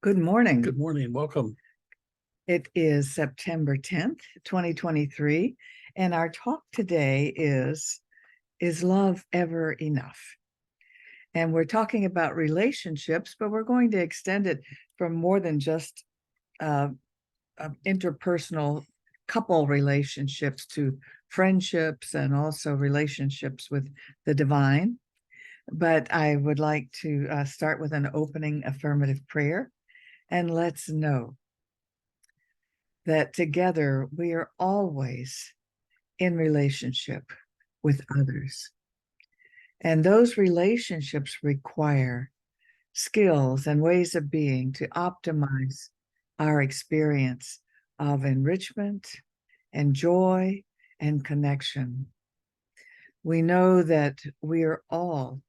Good morning. Good morning. Welcome. It is September 10th, 2023, and our talk today is love ever enough? And we're talking about relationships, but we're going to extend it from more than just interpersonal couple relationships to friendships and also relationships with the divine. But I would like to start with an opening affirmative prayer. And let's know that together we are always in relationship with others. And those relationships require skills and ways of being to optimize our experience of enrichment and joy and connection. We know that we are all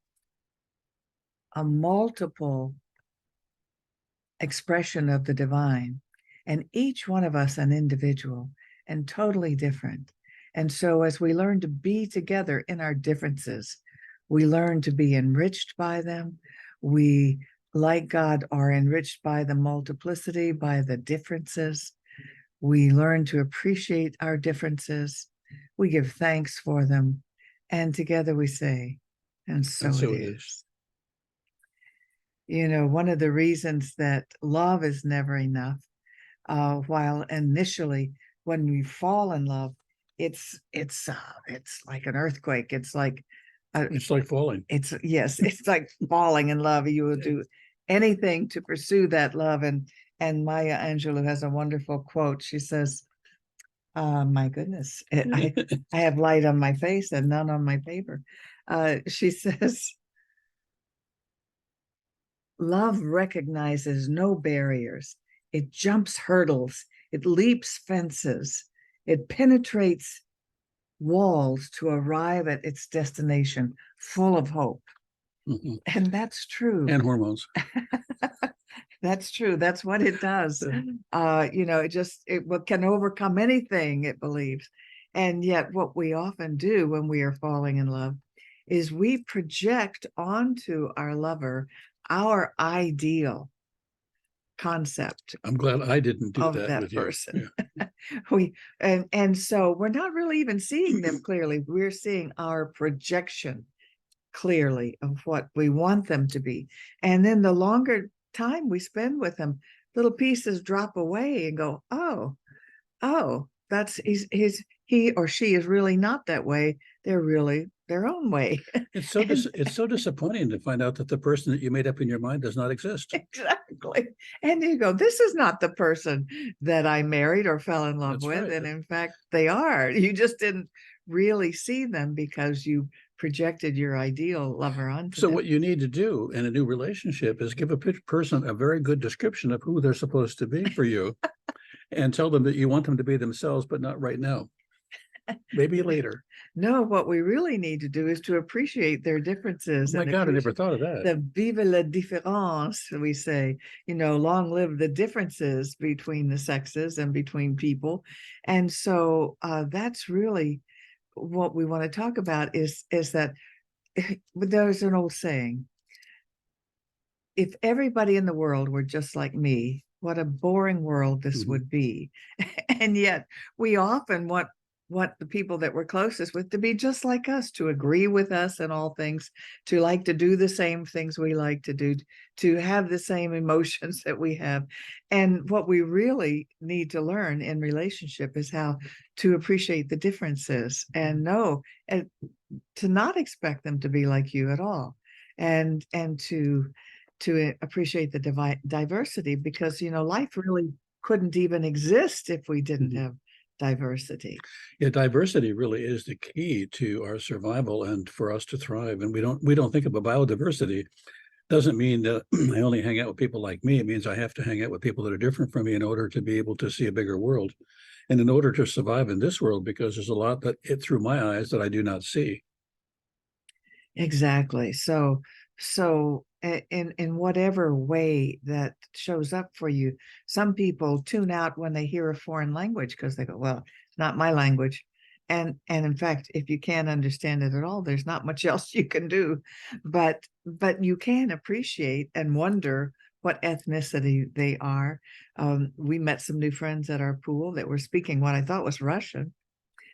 a multiple expression of the divine, and each one of us an individual and totally different. And so as we learn to be together in our differences, we learn to be enriched by them. We, like God, are enriched by the multiplicity, by the differences. We learn to appreciate our differences. We give thanks for them. And together we say, and so it is. You know, one of the reasons that love is never enough, while initially when we fall in love, it's like an earthquake. It's like falling. Yes, it's like falling in love. You will do anything to pursue that love. And Maya Angelou has a wonderful quote. She says, my goodness, I have light on my face and none on my paper. She says, love recognizes no barriers. It jumps hurdles. It leaps fences. It penetrates walls to arrive at its destination full of hope. Mm-hmm. And that's true. And hormones. That's true. That's what it does. It can overcome anything it believes. And yet what we often do when we are falling in love is we project onto our lover our ideal concept. I'm glad I didn't do that with person. Yeah. And so we're not really even seeing them clearly. We're seeing our projection clearly of what we want them to be. And then the longer time we spend with them, little pieces drop away and go, oh, that's he or she is really not that way. They're really their own way. It's so disappointing to find out that the person that you made up in your mind does not exist. Exactly. And you go, this is not the person that I married or fell in love with. Right. And in fact, they are. You just didn't really see them because you projected your ideal lover onto them. What you need to do in a new relationship is give a person a very good description of who they're supposed to be for you and tell them that you want them to be themselves, but not right now. Maybe later. No, what we really need to do is to appreciate their differences. Oh my God, I never thought of that. The vive la différence, we say, long live the differences between the sexes and between people. And so that's really what we want to talk about is that there's an old saying, if everybody in the world were just like me, what a boring world this would be. And yet we often want the people that we're closest with to be just like us, to agree with us in all things, to like to do the same things we like to do, to have the same emotions that we have. And what we really need to learn in relationship is how to appreciate the differences and know and to not expect them to be like you at all, and to appreciate the diversity, because life really couldn't even exist if we didn't have diversity. Yeah, diversity really is the key to our survival and for us to thrive. And we don't think about biodiversity. Doesn't mean that I only hang out with people like me. It means I have to hang out with people that are different from me in order to be able to see a bigger world, and in order to survive in this world, because there's a lot that through my eyes that I do not see. Exactly. So in whatever way that shows up for you, some people tune out when they hear a foreign language because they go, well, it's not my language. And in fact, if you can't understand it at all, there's not much else you can do. But you can appreciate and wonder what ethnicity they are. We met some new friends at our pool that were speaking what I thought was Russian.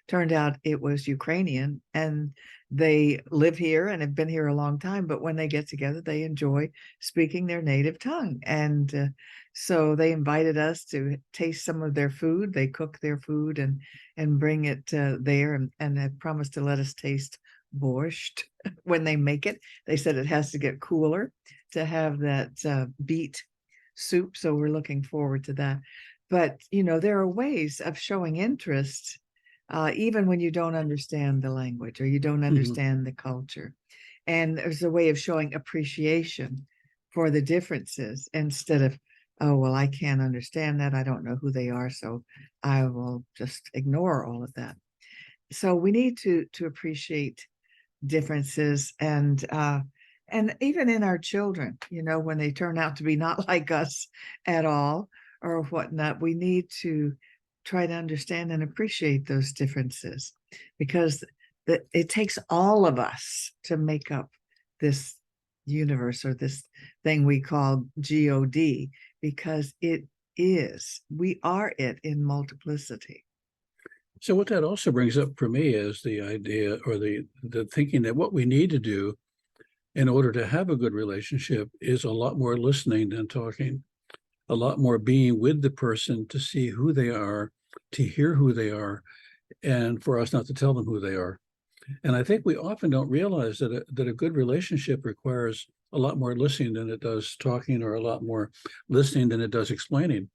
Turned out it was Ukrainian, and they live here and have been here a long time. But when they get together, they enjoy speaking their native tongue. And so they invited us to taste some of their food. They cook their food and bring it there, and they promised to let us taste borscht when they make it. They said it has to get cooler to have that beet soup. So we're looking forward to that. But, there are ways of showing interest even when you don't understand the language or you don't understand the culture. And there's a way of showing appreciation for the differences instead of, oh, well, I can't understand that. I don't know who they are, so I will just ignore all of that. So we need to appreciate differences, and even in our children, when they turn out to be not like us at all or whatnot, we need to try to understand and appreciate those differences, because it takes all of us to make up this universe, or this thing we call God, because we are it in multiplicity. So what that also brings up for me is the idea, or the thinking, that what we need to do in order to have a good relationship is a lot more listening than talking, a lot more being with the person to see who they are, to hear who they are, and for us not to tell them who they are. And I think we often don't realize that a good relationship requires a lot more listening than it does talking, or a lot more listening than it does explaining.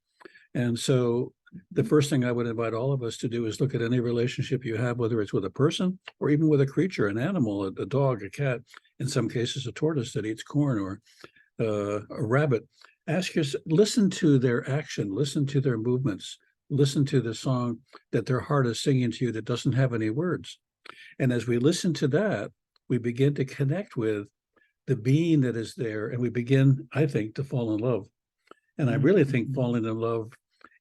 And so the first thing I would invite all of us to do is look at any relationship you have, whether it's with a person or even with a creature, an animal, a dog, a cat, in some cases a tortoise that eats corn, or a rabbit. Listen to their action, listen to their movements, listen to the song that their heart is singing to you that doesn't have any words. And as we listen to that, we begin to connect with the being that is there, and we begin, I think, to fall in love. And I really think falling in love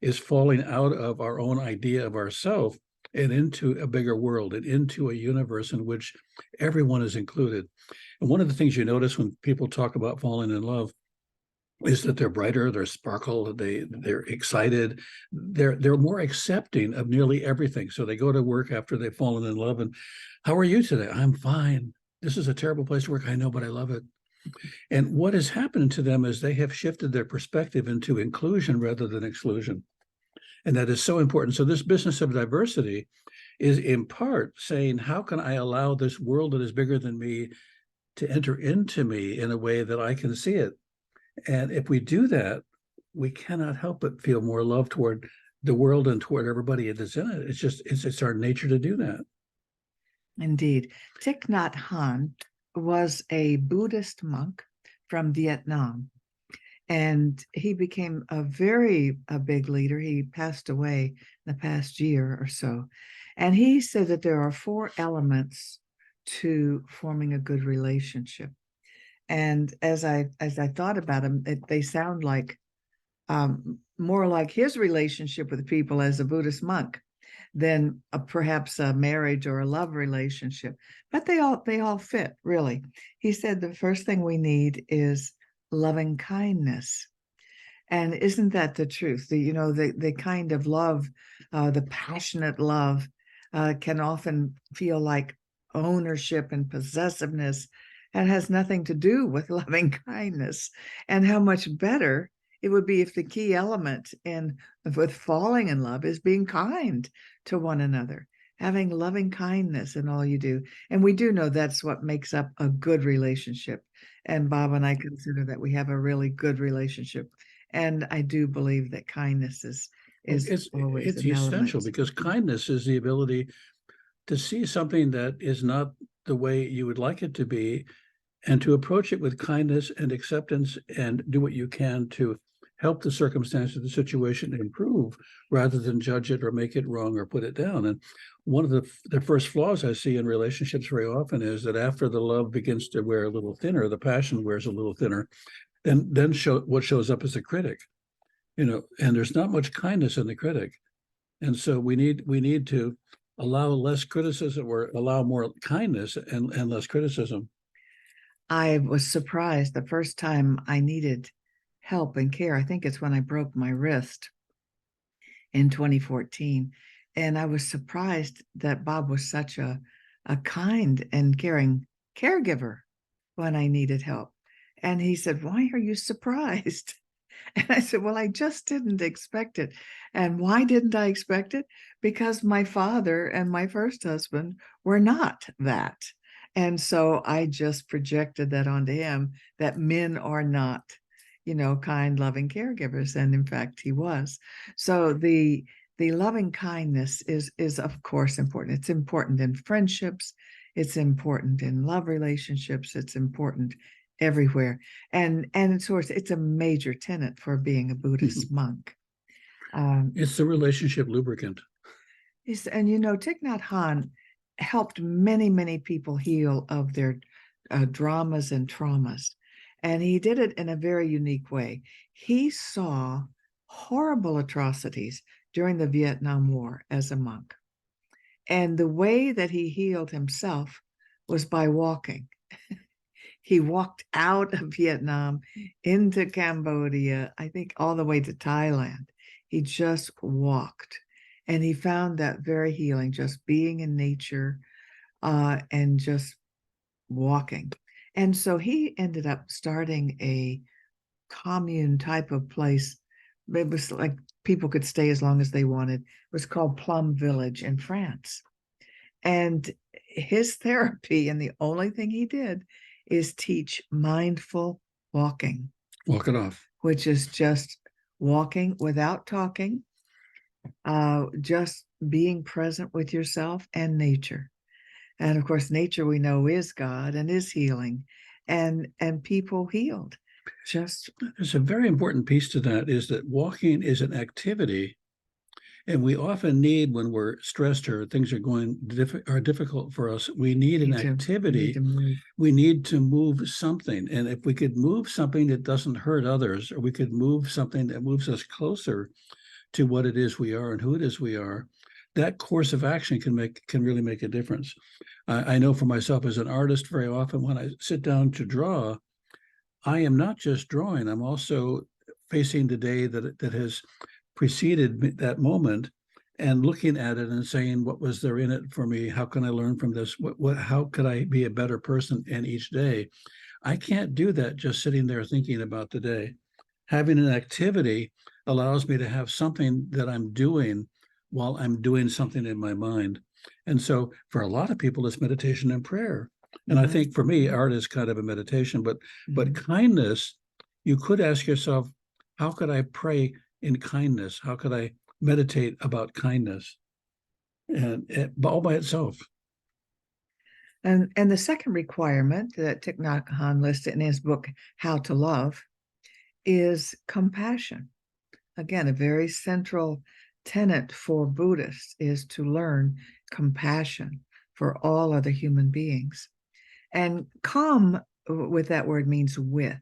is falling out of our own idea of ourselves and into a bigger world, and into a universe in which everyone is included. And one of the things you notice when people talk about falling in love is that they're brighter, they're sparkle, they're excited, they're more accepting of nearly everything. So they go to work after they've fallen in love, and how are you today? I'm fine. This is a terrible place to work. I know, but I love it. And what has happened to them is they have shifted their perspective into inclusion rather than exclusion. And that is so important. So this business of diversity is in part saying, how can I allow this world that is bigger than me to enter into me in a way that I can see it? And if we do that, we cannot help but feel more love toward the world and toward everybody that's in it. It's our nature to do that. Indeed. Thich Nhat Hanh was a Buddhist monk from Vietnam, and he became a big leader. He passed away in the past year or so. And he said that there are 4 elements to forming a good relationship. And as I thought about them, they sound like more like his relationship with people as a Buddhist monk than perhaps a marriage or a love relationship. But they all fit, really. He said the first thing we need is loving kindness. And isn't that the truth? The kind of love, the passionate love, can often feel like ownership and possessiveness, and has nothing to do with loving kindness. And how much better it would be if the key element with falling in love is being kind to one another, having loving kindness in all you do. And we do know that's what makes up a good relationship. And Bob and I consider that we have a really good relationship. And I do believe that kindness is always it's an essential, element. because kindness is the ability to see something that is not the way you would like it to be, and to approach it with kindness and acceptance, and do what you can to help the circumstance of the situation improve, rather than judge it or make it wrong or put it down. And one of the first flaws I see in relationships very often is that after the love begins to wear a little thinner, the passion wears a little thinner, then what shows up as a critic, and there's not much kindness in the critic. And so we need to allow less criticism, or allow more kindness and less criticism. I was surprised the first time I needed help and care. I think it's when I broke my wrist in 2014. And I was surprised that Bob was such a kind and caring caregiver when I needed help. And he said, "Why are you surprised?" And I said, "Well, I just didn't expect it." And why didn't I expect it? Because my father and my first husband were not that. And so I just projected that onto him, that men are not, kind, loving caregivers. And in fact, he was. So the loving kindness is of course important. It's important in friendships, it's important in love relationships, it's important everywhere. And of course, it's a major tenet for being a Buddhist monk. It's the relationship lubricant. And Thich Nhat Hanh helped many, many people heal of their dramas and traumas. And he did it in a very unique way. He saw horrible atrocities during the Vietnam War as a monk. And the way that he healed himself was by walking. He walked out of Vietnam into Cambodia, I think all the way to Thailand. He just walked. And he found that very healing, just being in nature and just walking. And so he ended up starting a commune type of place. It was like people could stay as long as they wanted. It was called Plum Village in France. And his therapy, and the only thing he did, is teach mindful walking. Walk it off. Which is just walking without talking, just being present with yourself and nature. And of course, nature we know is God and is healing, and people healed. There's a very important piece to that, is that walking is an activity. And we often need, when we're stressed or things are difficult for us, we need an activity. We need to move something. And if we could move something that doesn't hurt others, or we could move something that moves us closer to what it is we are and who it is we are, that course of action can really make a difference. I know for myself as an artist, very often when I sit down to draw, I am not just drawing, I'm also facing the day that has preceded that moment and looking at it and saying, what was there in it for me? How can I learn from this? How could I be a better person in each day? I can't do that just sitting there thinking about the day. Having an activity allows me to have something that I'm doing while I'm doing something in my mind. And so for a lot of people, it's meditation and prayer. And I think for me, art is kind of a meditation, but kindness, you could ask yourself, how could I pray in kindness? How could I meditate about kindness? And all by itself. And the second requirement that Thich Nhat Hanh listed in his book, How to Love, is compassion. Again, a very central tenet for Buddhists is to learn compassion for all other human beings. And calm with that word means with,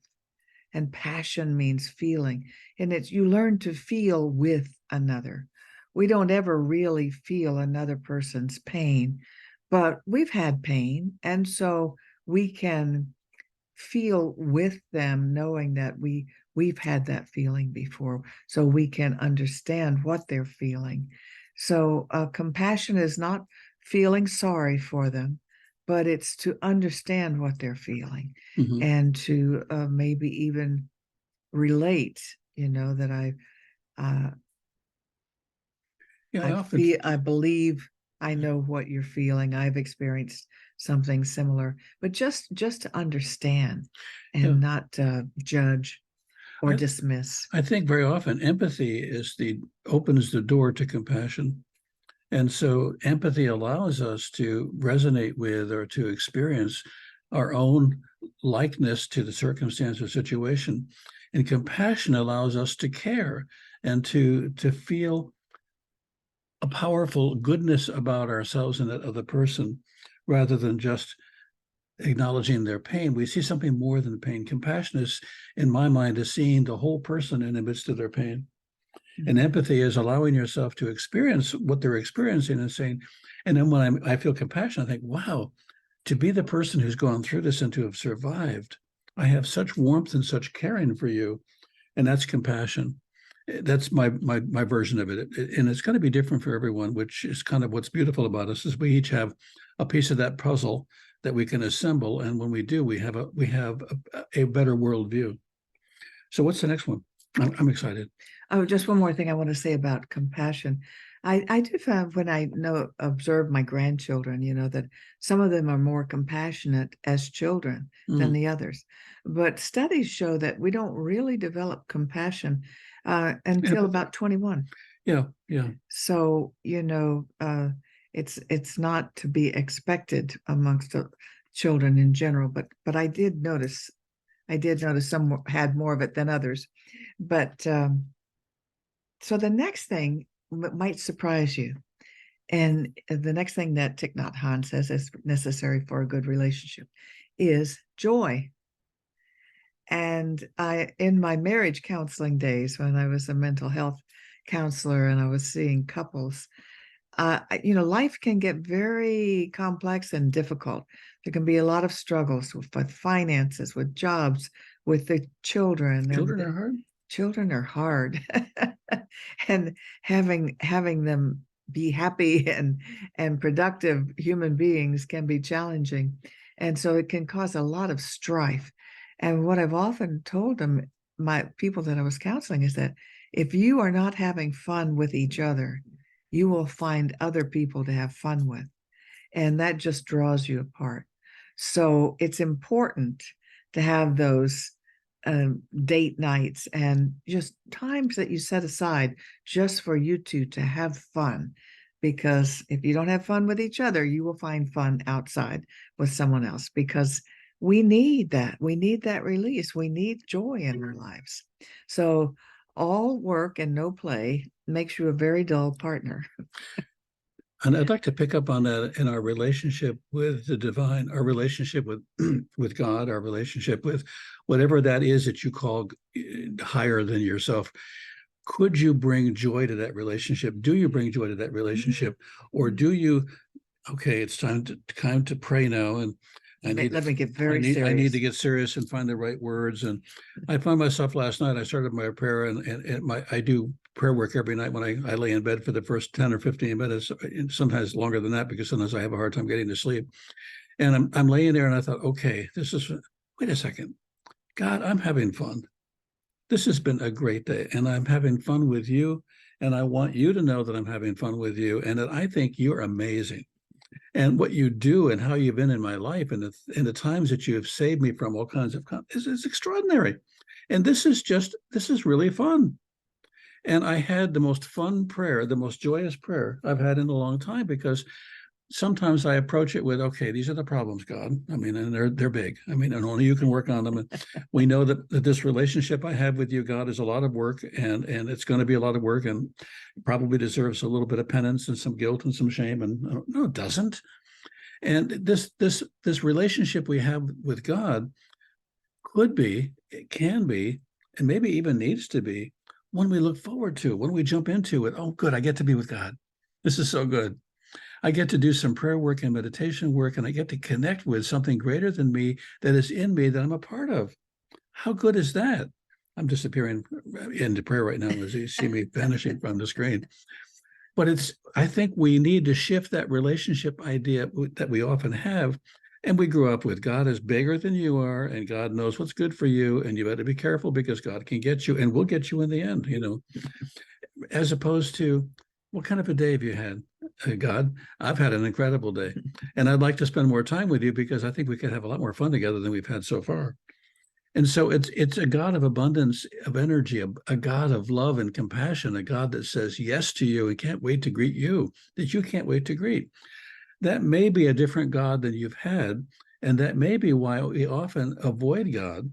and passion means feeling. And it's you learn to feel with another. We don't ever really feel another person's pain, but we've had pain. And so we can feel with them, knowing that we've had that feeling before, so we can understand what they're feeling. So compassion is not feeling sorry for them, but it's to understand what they're feeling, and to maybe even relate, that I believe I know what you're feeling. I've experienced something similar, but just to understand and not judge or dismiss. I think very often empathy opens the door to compassion. And so empathy allows us to resonate with or to experience our own likeness to the circumstance or situation. And compassion allows us to care and to feel a powerful goodness about ourselves and that other person, rather than just acknowledging their pain. We see something more than pain. Compassion is, in my mind, is seeing the whole person in the midst of their pain. And empathy is allowing yourself to experience what they're experiencing and saying, and then when I feel compassion, I think, wow, to be the person who's gone through this and to have survived, I have such warmth and such caring for you. and that's compassion. That's my version of it. And it's going to be different for everyone, which is kind of what's beautiful about us, is we each have a piece of that puzzle that we can assemble, and when we do, we have a better worldview. So what's the next one? I'm excited. Oh, just one more thing I want to say about compassion. I do find when I observe my grandchildren, that some of them are more compassionate as children than the others. But studies show that we don't really develop compassion until about 21. Yeah. So, it's not to be expected amongst children in general, but I did notice some had more of it than others. But so the next thing might surprise you. And the next thing that Thich Nhat Hanh says is necessary for a good relationship is joy. And in my marriage counseling days, when I was a mental health counselor and I was seeing couples, life can get very complex and difficult. There can be a lot of struggles with finances, with jobs, with the children. Children are hard. Children are hard. And having them be happy and productive human beings can be challenging. And so it can cause a lot of strife. And what I've often told them, my people that I was counseling, is that if you are not having fun with each other, you will find other people to have fun with. And that just draws you apart. So it's important to have those date nights and just times that you set aside just for you two to have fun. Because if you don't have fun with each other, you will find fun outside with someone else, because we need that. We need that release. We need joy in our lives. So all work and no play makes you a very dull partner. And I'd like to pick up on that in our relationship with the divine, our relationship with with God, our relationship with whatever that is that you call higher than yourself. Could you bring joy to that relationship? Do you bring joy to that relationship? Or do you, okay, it's time to pray now, and let me get very serious. I need to get serious and find the right words. And I found myself last night, I started my prayer, and I do prayer work every night when I lay in bed for the first 10 or 15 minutes, sometimes longer than that, because sometimes I have a hard time getting to sleep. And I'm laying there and I thought, okay, wait a second. God, I'm having fun. This has been a great day, and I'm having fun with you. And I want you to know that I'm having fun with you, and that I think you're amazing. And what you do and how you've been in my life, and the times that you have saved me from all kinds of is extraordinary. And this is really fun. And I had the most fun prayer, the most joyous prayer I've had in a long time, because sometimes I approach it with, okay, these are the problems, God. I mean, and they're big. I mean, and only you can work on them. And we know that this relationship I have with you, God, is a lot of work, and it's going to be a lot of work, and probably deserves a little bit of penance and some guilt and some shame. And no, it doesn't. And this relationship we have with God could be, it can be, and maybe even needs to be one we look forward to, when we jump into it. Oh, good, I get to be with God. This is so good. I get to do some prayer work and meditation work, and I get to connect with something greater than me, that is in me, that I'm a part of. How good is that? I'm disappearing into prayer right now as you see me vanishing from the screen. But I think we need to shift that relationship idea that we often have, and we grew up with. God is bigger than you are, and God knows what's good for you, and you better be careful, because God can get you, and will get you in the end, as opposed to, what kind of a day have you had? God, I've had an incredible day, and I'd like to spend more time with you, because I think we could have a lot more fun together than we've had so far. And so it's a God of abundance of energy, a God of love and compassion, a God that says yes to you and can't wait to greet you, that you can't wait to greet. That may be a different God than you've had, and that may be why we often avoid God,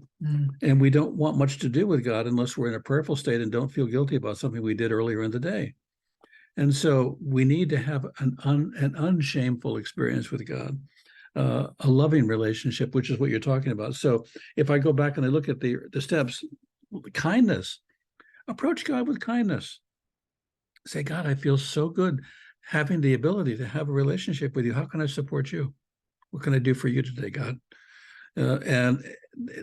and we don't want much to do with God unless we're in a prayerful state and don't feel guilty about something we did earlier in the day. And so we need to have an unshameful experience with God, a loving relationship, which is what you're talking about. So if I go back and I look at the steps, kindness, approach God with kindness. Say, God, I feel so good having the ability to have a relationship with you. How can I support you? What can I do for you today, God? And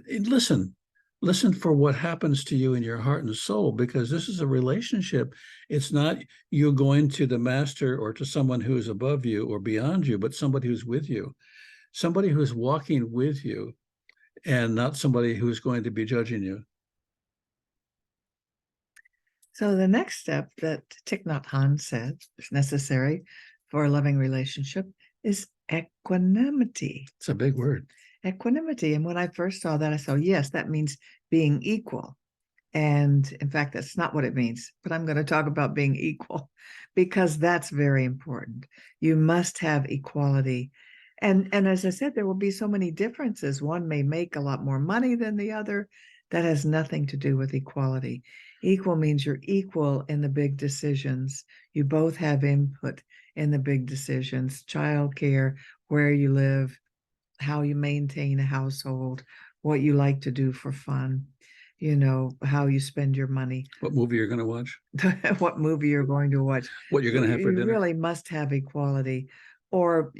listen, Listen for what happens to you in your heart and soul, because this is a relationship. It's not you going to the master or to someone who is above you or beyond you, but somebody who's with you, somebody who's walking with you, and not somebody who's going to be judging you. So the next step that Thich Nhat Hanh said is necessary for a loving relationship is equanimity. It's a big word. Equanimity. And when I first saw that, I saw, yes, that means being equal. And in fact, that's not what it means, but I'm going to talk about being equal because that's very important. You must have equality. And as I said, there will be so many differences. One may make a lot more money than the other. That has nothing to do with equality. Equal means you're equal in the big decisions. You both have input in the big decisions, childcare, where you live, how you maintain a household, what you like to do for fun, how you spend your money, What movie you're going to watch, what movie you're going to watch. what you're going to have for You dinner. really must have equality, or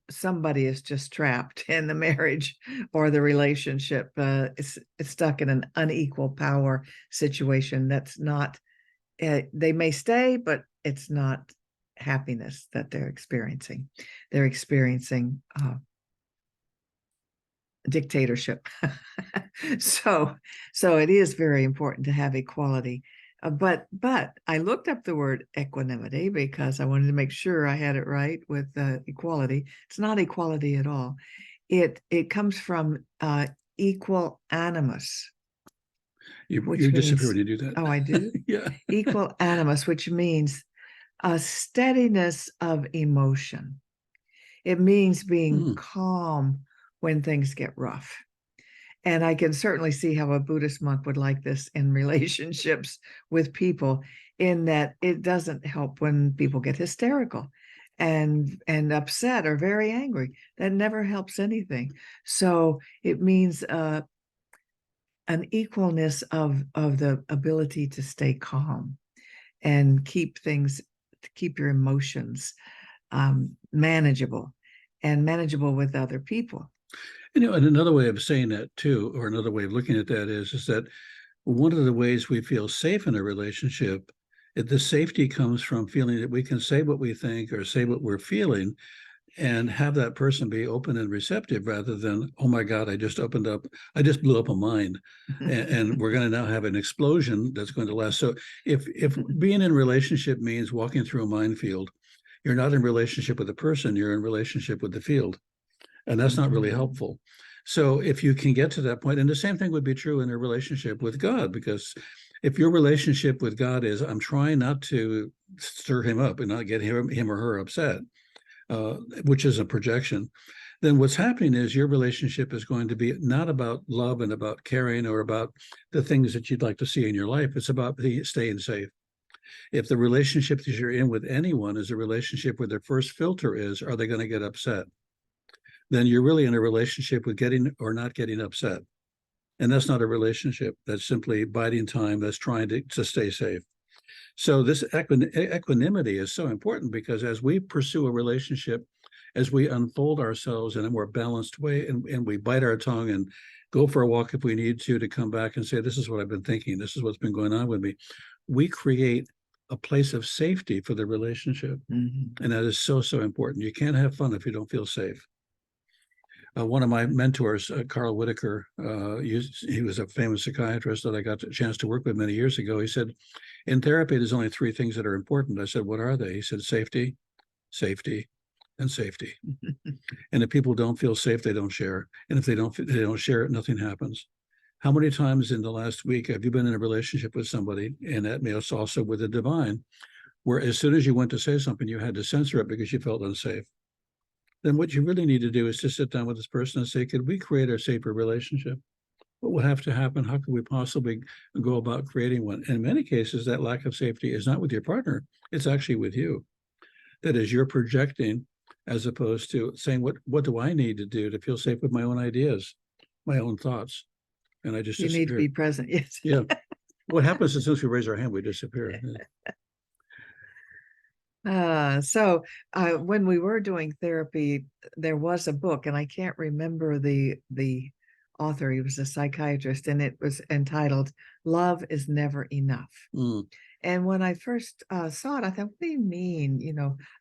somebody is just trapped in the marriage or the relationship. It's stuck in an unequal power situation. That's not, they may stay, but it's not happiness that they're experiencing. They're experiencing dictatorship. so it is very important to have equality. But I looked up the word equanimity because I wanted to make sure I had it right with equality. It's not equality at all. It comes from equal animus. You disappear when you do that. Oh, I do? Yeah. Equal animus, which means a steadiness of emotion. It means being calm when things get rough. And I can certainly see how a Buddhist monk would like this in relationships with people, in that it doesn't help when people get hysterical and upset or very angry. That never helps anything. So it means an equalness of the ability to stay calm and keep your emotions manageable and manageable with other people. And another way of saying that too, or another way of looking at that is that one of the ways we feel safe in a relationship, the safety comes from feeling that we can say what we think or say what we're feeling and have that person be open and receptive, rather than, oh my God, I just blew up a mine and we're going to now have an explosion that's going to last. So if being in a relationship means walking through a minefield, you're not in relationship with the person, you're in relationship with the field. And that's not really helpful. So if you can get to that point, and the same thing would be true in a relationship with God, because if your relationship with God is, I'm trying not to stir him up and not get him or her upset, which is a projection, then what's happening is your relationship is going to be not about love and about caring or about the things that you'd like to see in your life. It's about staying safe. If the relationship that you're in with anyone is a relationship where their first filter is, are they going to get upset? Then you're really in a relationship with getting or not getting upset. And that's not a relationship. That's simply biding time. That's trying to stay safe. So this equanimity is so important, because as we pursue a relationship, as we unfold ourselves in a more balanced way, and we bite our tongue and go for a walk if we need to come back and say, this is what I've been thinking, this is what's been going on with me, we create a place of safety for the relationship. Mm-hmm. And that is so important. You can't have fun if you don't feel safe. One of my mentors, Carl Whitaker, he was a famous psychiatrist that I got a chance to work with many years ago. He said, in therapy, there's only 3 things that are important. I said, what are they? He said, safety, safety, and safety. And if people don't feel safe, they don't share. And if they don't share it, nothing happens. How many times in the last week have you been in a relationship with somebody, and that may also with the divine, where as soon as you went to say something, you had to censor it because you felt unsafe? Then what you really need to do is to sit down with this person and say, could we create a safer relationship? What would have to happen? How could we possibly go about creating one? And in many cases, that lack of safety is not with your partner. It's actually with you. That is, you're projecting as opposed to saying, what do I need to do to feel safe with my own ideas, my own thoughts? And I just disappear. You need to be present. Yes. Yeah. What happens as soon as we raise our hand, we disappear. So when we were doing therapy, there was a book, and I can't remember the author. He was a psychiatrist, and it was entitled "Love is Never Enough." Mm, And when I first saw it, I thought, what do you mean?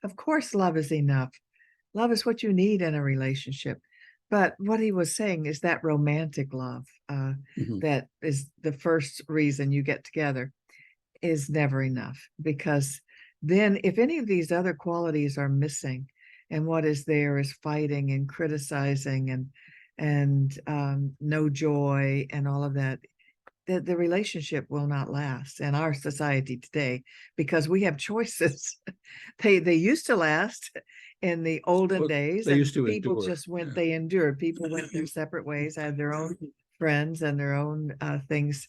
Of course, love is enough. Love is what you need in a relationship. But what he was saying is that romantic love, mhm. that is the first reason you get together, is never enough. Because then, if any of these other qualities are missing, and what is there is fighting and criticizing and no joy and all of that, the relationship will not last in our society today, because we have choices. They used to last in the olden Well, days, they and used to people endure. just went, Yeah. they endured. People went their separate ways, had their own friends and their own things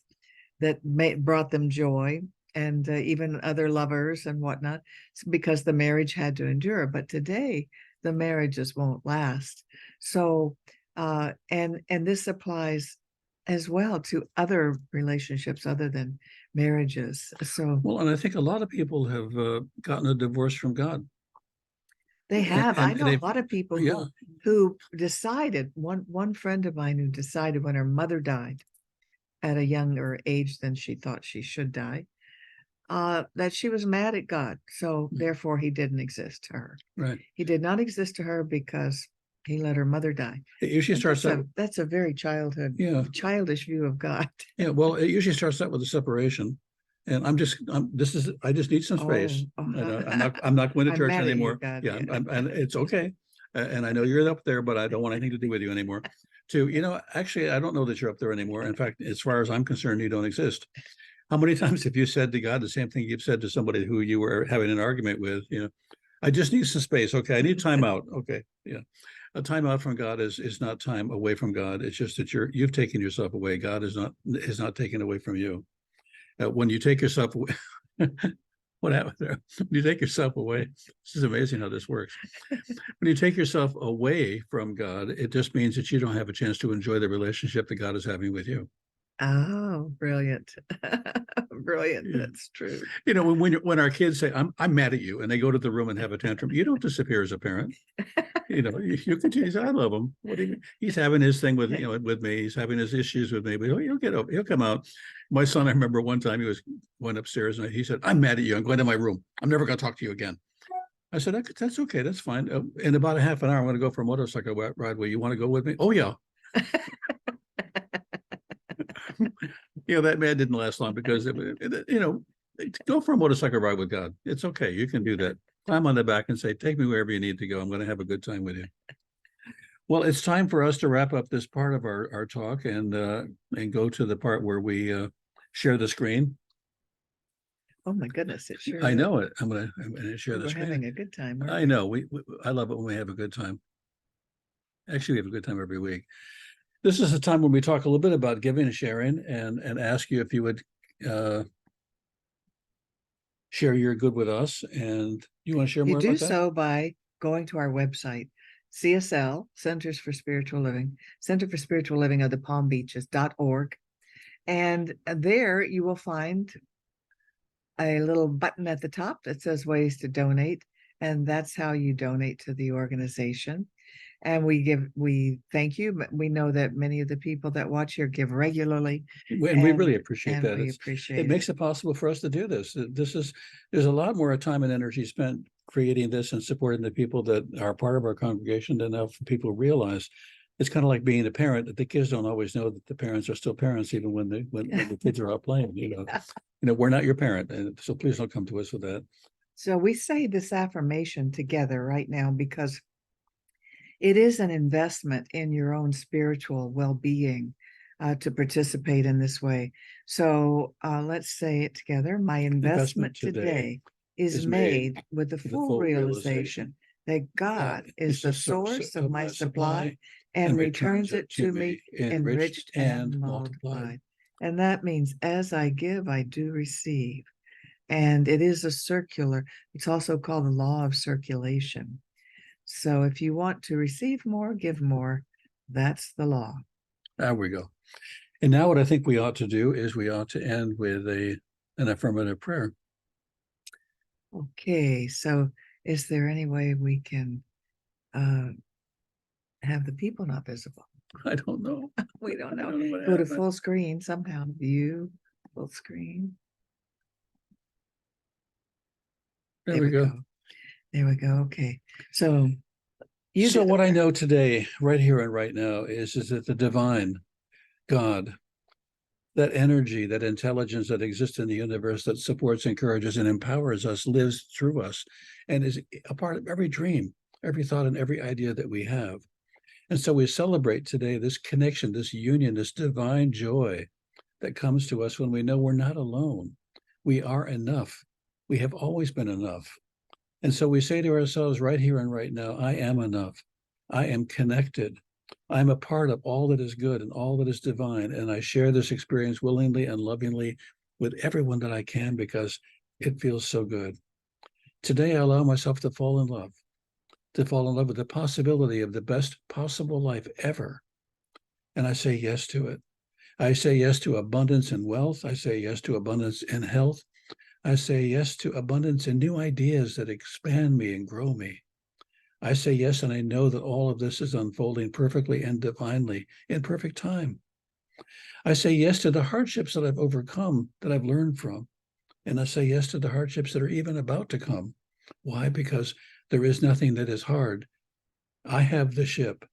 that brought them joy, and even other lovers and whatnot, because the marriage had to endure. But today, the marriages won't last. So, and this applies as well to other relationships other than marriages. So Well, and I think a lot of people have gotten a divorce from God, they have. I and know they've, a lot of people yeah, who decided. One friend of mine who decided when her mother died at a younger age than she thought she should die, that she was mad at God. So therefore, he didn't exist to her. right. He did not exist to her because he let her mother die. It usually And starts out, that's a very yeah, childish view of God. yeah. Well, it usually starts out with a separation, and I just need some space. Oh, And I'm not going to I'm church mad at you, anymore. God. Yeah, Yeah. and it's okay. And I know you're up there, but I don't want anything to do with you anymore. Actually, I don't know that you're up there anymore. In fact, as far as I'm concerned, you don't exist. How many times have you said to God the same thing you've said to somebody who you were having an argument with? I just need some space. Okay, I need time out. Okay, yeah. A time out from God is not time away from God. It's just that you've taken yourself away. God is not taken away from you. When you take yourself away, what happened there? When you take yourself away, this is amazing how this works. When you take yourself away from God, it just means that you don't have a chance to enjoy the relationship that God is having with you. Oh, brilliant. Brilliant. Yeah. That's true. When our kids say, I'm mad at you, and they go to the room and have a tantrum, you don't disappear as a parent. You continue to say, I love him. What do you mean? He's having his thing with me. He's having his issues with me, but he'll come out. My son, I remember one time went upstairs and he said, I'm mad at you. I'm going to my room. I'm never going to talk to you again. I said, that's okay. That's fine. In about a half an hour, I'm going to go for a motorcycle ride. Well, you want to go with me? Oh, yeah. That man didn't last long because, go for a motorcycle ride with God. It's okay. You can do that. Climb on the back and say, take me wherever you need to go. I'm going to have a good time with you. Well, it's time for us to wrap up this part of our talk and go to the part where we share the screen. Oh my goodness, it sure I is. know it. I'm gonna share the We're screen. having a good time. I know. I love it when we have a good time. Actually, we have a good time every week. This is a time when we talk a little bit about giving and sharing, and ask you if you would share your good with us. And you want to share You more do about that? so by going to our website, CSL, Centers for Spiritual Living, Center for Spiritual Living of the Palm Beaches.org. And there you will find a little button at the top that says ways to donate. And that's how you donate to the organization. And we thank you. But we know that many of the people that watch here give regularly. And we really appreciate and that. we appreciate it makes it possible for us to do this. There's a lot more time and energy spent creating this and supporting the people that are part of our congregation than enough people realize. It's kind of like being a parent, that the kids don't always know that the parents are still parents, even when the kids are out playing. We're not your parent, and so please don't come to us with that. So we say this affirmation together right now because it is an investment in your own spiritual well-being to participate in this way. So let's say it together. My investment today is made with the full realization that God is the source of my supply and returns it to me enriched and multiplied. And that means as I give, I do receive. And it is a circular, it's also called the law of circulation. So if you want to receive more, give more. That's the law. There we go. And now what I think we ought to do is we ought to end with an affirmative prayer. Okay, so is there any way we can have the people not visible? I don't know. We don't I know. don't know what Go to happened. full screen somehow. View, full screen. There we go. There we go. Okay. So you So did, what I know today, right here and right now, is that the divine God, that energy, that intelligence that exists in the universe that supports, encourages, and empowers us, lives through us, and is a part of every dream, every thought, and every idea that we have. And so we celebrate today this connection, this union, this divine joy that comes to us when we know we're not alone. We are enough. We have always been enough. And so we say to ourselves right here and right now, I am enough. I am connected. I'm a part of all that is good and all that is divine. And I share this experience willingly and lovingly with everyone that I can because it feels so good. Today, I allow myself to fall in love with the possibility of the best possible life ever. And I say yes to it. I say yes to abundance in wealth. I say yes to abundance in health. I say yes to abundance in new ideas that expand me and grow me. I say yes, and I know that all of this is unfolding perfectly and divinely in perfect time. I say yes to the hardships that I've overcome, that I've learned from. And I say yes to the hardships that are even about to come. Why? Because there is nothing that is hard. I have the ship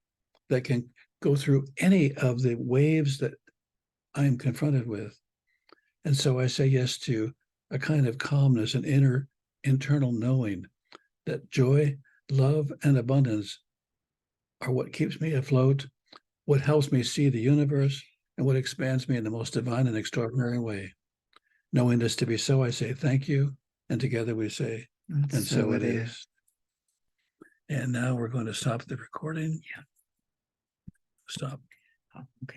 that can go through any of the waves that I am confronted with. And so I say yes to a kind of calmness, an internal knowing that joy, love, and abundance are what keeps me afloat, what helps me see the universe, and what expands me in the most divine and extraordinary way. Knowing this to be so, I say thank you. And together we say, and so it is. And now we're going to stop the recording. Yeah. Stop. Oh, okay.